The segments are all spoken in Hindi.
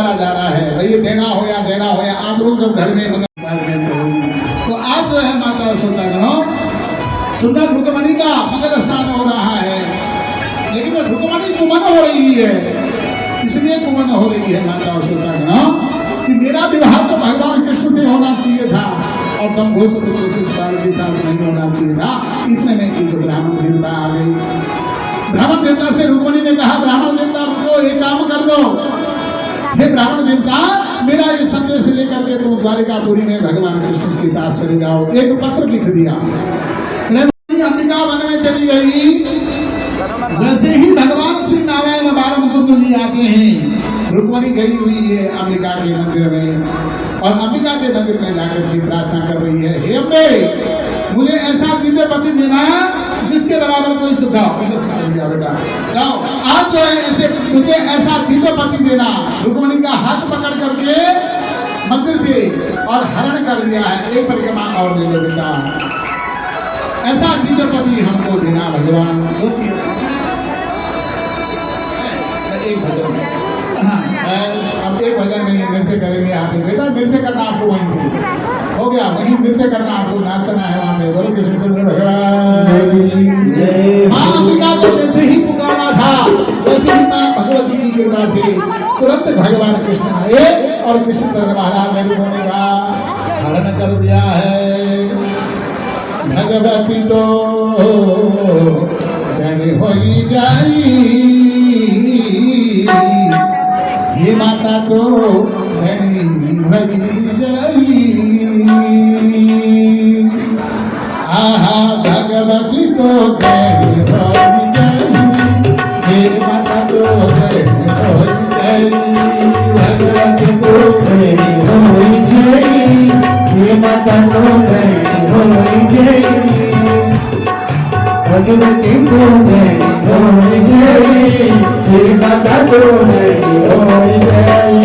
उतारा जा रहा है, भाई ये देना हो या आप लोग जब घर में तो आज जो है माता यशोदा सुंदर रुक्मणी का मंगल स्नान हो रहा है, लेकिन रुक्मणी कुमन हो रही है। इसलिए कुमन हो रही है माता यशोदा कि मेरा विवाह तो भगवान कृष्ण से होना चाहिए था और दम्भो से तो शिशुपाल के साथ नहीं होना चाहिए था। इतने में एक ब्राह्मण देवता आ गई। ब्राह्मण देवता से रुक्मणी ने कहा, ब्राह्मण देवता रुको, एक काम कर दो, हे ब्राह्मण देवता, मेरा ये संदेश लेकर के तुम द्वारिकापुरी में भगवान कृष्ण के पास चले जाओ। एक पत्र लिख दिया। अंबिका वन में चली गई। वैसे ही भगवान श्री नारायण बारम कुंड लिए आते हैं। रुक्मणी गई हुई है अंबिका के मंदिर में और अंबिका के मंदिर में जाकर के प्रार्थना कर रही है, हे अम्बे, मुझे ऐसा दिव्य पति देना जिसके बराबर कोई सुझाव बेटा जाओ। आज जो है ऐसे मुझे ऐसा दिव्य पति देना। रुक्मणी का हाथ पकड़ करके मंदिर से और हरण कर दिया है। एक परिक्रमा और ले लो बेटा, ऐसा दिव्य पति हमको देना भगवान। एक भजन, हाँ अब एक भजन में नृत्य करेंगे आप बेटा। नृत्य करना आपको वहीं हो गया, वहीं नृत्य करना आपको, नाचना है वहाँ पे। बोलो कृष्ण भगवान। माँ अंबिका को जैसे ही पुकारा था वैसे ही माँ भगवती की कृपा से तुरंत भगवान कृष्ण आए और कृष्ण चंद्र महाराज ने रुक्मणी का हरण कर दिया है। भगवती तो होई जाई, ये माता तो धनी भई जाई। आहा भगवती तो धनी होई जाई, ये माता तो धनी होई जाई। भगवती तो धनी होई जाई, ये माता तो धनी होई जाई। भगवती को धनी होई जाई, ये माता तो धनी होई जाई।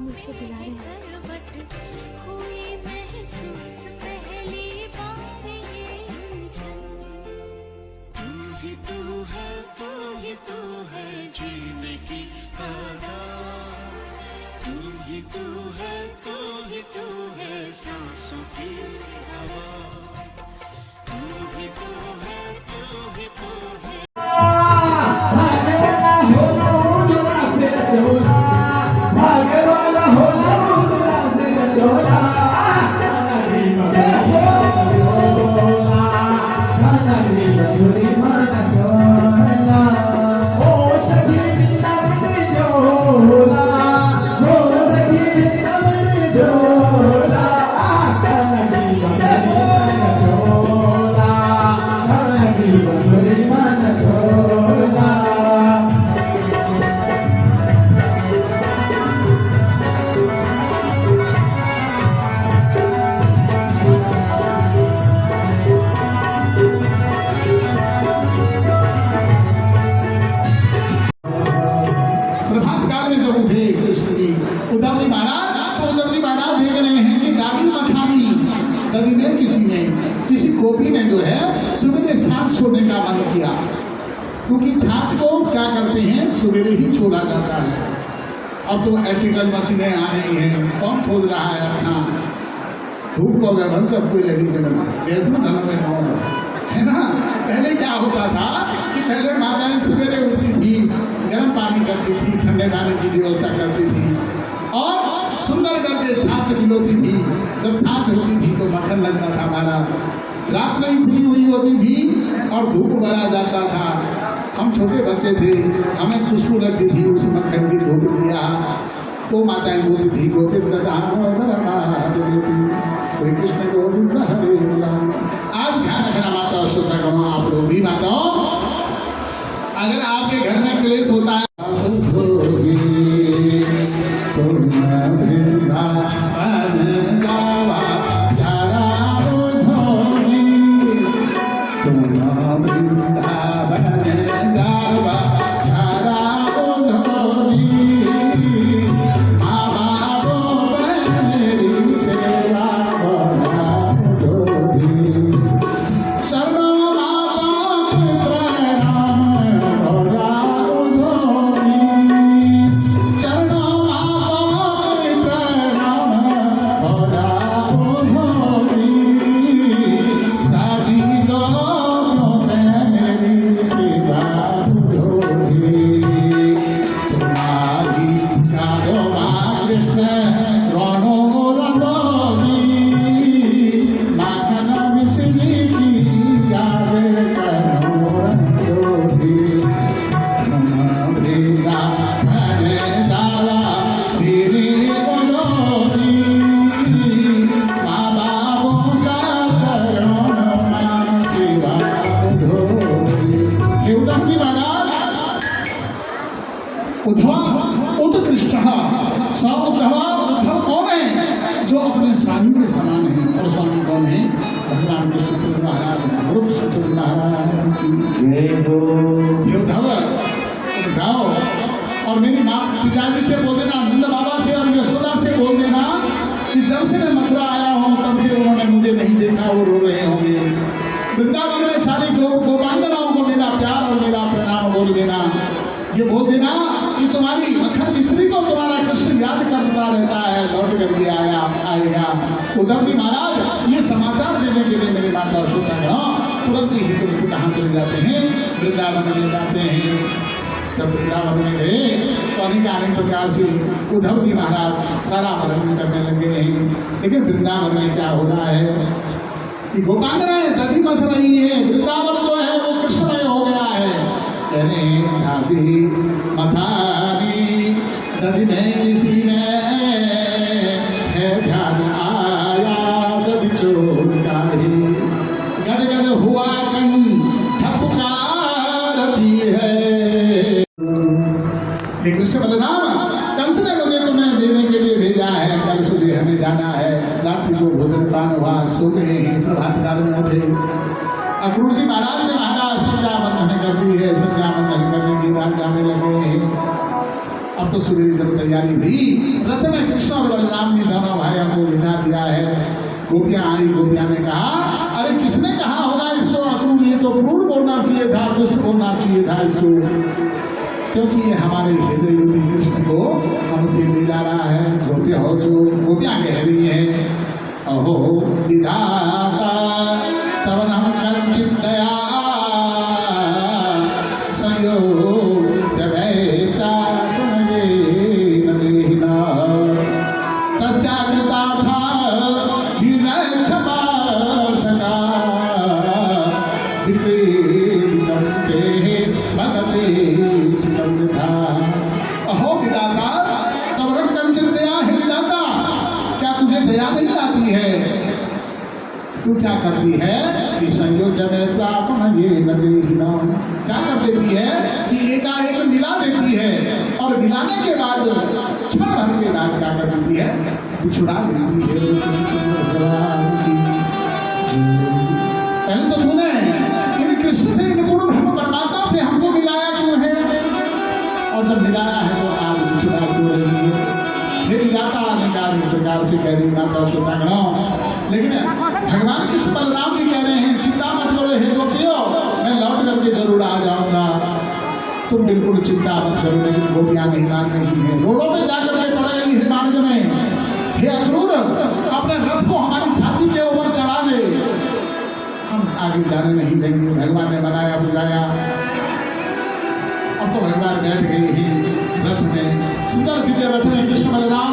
मुझसे बुला रहे हैं। सांसों की हवा, तू ही तू है, तू गोपी ने जो है सवेरे छाछ छोड़ने का मन किया, क्योंकि छाछ को क्या करते हैं सवेरे ही छोड़ा जाता है। अब तो इलेक्ट्रिकल मशीनें आ रही हैं, कौन छोड़ रहा है? अच्छा, धूप को व्यवहार कर कोई लगी जगह गैस में धन में है ना। पहले क्या होता था कि पहले माताएं सवेरे उठती थी, गर्म पानी करती थी, ठंडे पानी की व्यवस्था करती थी और सुंदर करके छाछ पिलोती थी। जब छाछ होती थी तो मक्खन लगता था हमारा, रात में ही खुली हुई होती थी और धूप भरा जाता था। हम छोटे बच्चे थे, हमें खुशबू लगती थी उस मक्खन की, धूप दिया तो माताएं बोलती थी गोविंद श्री कृष्ण गोविंद हरे राम। आज ध्यान रखना माता श्रोता करो, आप लोग भी माताओं, अगर आपके घर में क्लेश होता है उद्धव कौन है? जो अपने स्वामी के समान है। और स्वामी कौन है? भगवान कृष्ण महाराज, उद्धव जाओ और मेरी माँ पिताजी से बोल देना, नंद बाबा से और यशोदा से बोल देना कि जब से मैं मथुरा आया हूँ तब से उन्होंने मुझे नहीं देखा, वो रो रहे होंगे। वृंदावन में सारी गोपांगनाओं को मेरा प्यार और मेरा प्रणाम बोल देना। ये बोल देना कि तुम्हारी मक्खन मिश्री को तुम्हारा कृष्ण याद करता रहता है, लौट करके आएगा। उद्धव जी महाराज ये समाचार देने के लिए मेरे माता श्रोता तुरंत ही तुरंत कहाँ चले जाते हैं? वृंदावन में जाते हैं। जब वृंदावन में गए तो अनेक प्रकार से उद्धव जी महाराज सारा वर्णन करने लगे हैं। लेकिन वृंदावन में क्या हो रहा है कि गोपांगनाएं दधी मथ रही है, वृंदावन जो है वो कृष्णमय हो गया है। दादी मथारी दधी में किसी ने है ध्यान आया, दधी चोर गाड़ी गद गद हुआ कंठ पुकारती है। कृष्ण बलराम कंस ने मुझे तुम्हें देने के लिए भेजा है, कल सुबह हमें जाना है। रात्रि को भोजन पान हुआ, सो गए हैं, प्रभात काल में उठे। अक्रूर जी महाराज ने महाराज संज्ञा बंधन कर दी है, संज्ञा बंधन करने के बाद जाने लगे हैं। अब तो सूर्य जब तैयारी हुई, रथ में कृष्ण और बलराम जी दोनों भाइयों को बिठा दिया है। गोपियां आई, गोपियां ने कहा अरे किसने कहा होगा इसको अक्रूर, ये तो क्रूर बोलना चाहिए था, दुष्ट बोलना चाहिए था इसको, क्योंकि ये हमारे हृदय रूपी कृष्ण को हमसे मिला रहा है। गोपियां हो जो गोपियां कह रही है, अहो विधाता स्तवनम कंचितया संयोग जगैता तुमगे नदेहिना तस्याकृता था विनय क्षपार्थका विक्रीडितम ते भगते चितम था। अहो विधाता स्तवनम कंचितया है विधाता, क्या तुझे दया नहीं आती है? तू क्या करती है कि संयोग जब ये क्या कर देती है कि एकाएक मिला देती है और मिलाने के बाद क्षण भर के बाद क्या कर देती है? बिछुड़ा देती है। पहले तो तूने इन कृष्ण से, इन पूर्ण ब्रह्म परमात्मा से हमको मिलाया क्यों है? और जब मिलाया है तो आज बिछुड़ा क्यों रही है? ये मिलाता प्रकार से कह रही माता श्रोतागणों। लेकिन भगवान कृष्ण बलराम जी कह रहे हैं तुम बिल्कुल चिंता मत करो, लेकिन गोपियां नहीं मान रही हैं, रोडों में जाकर के पड़ गई है मार्ग में, हे अक्रूर अपने रथ को हमारी छाती के ऊपर चढ़ा दे, हम आगे जाने नहीं देंगे। भगवान ने बनाया बुलाया, अब तो भगवान बैठ गए ही रथ में, सुंदर दिव्य रथ में कृष्ण बलराम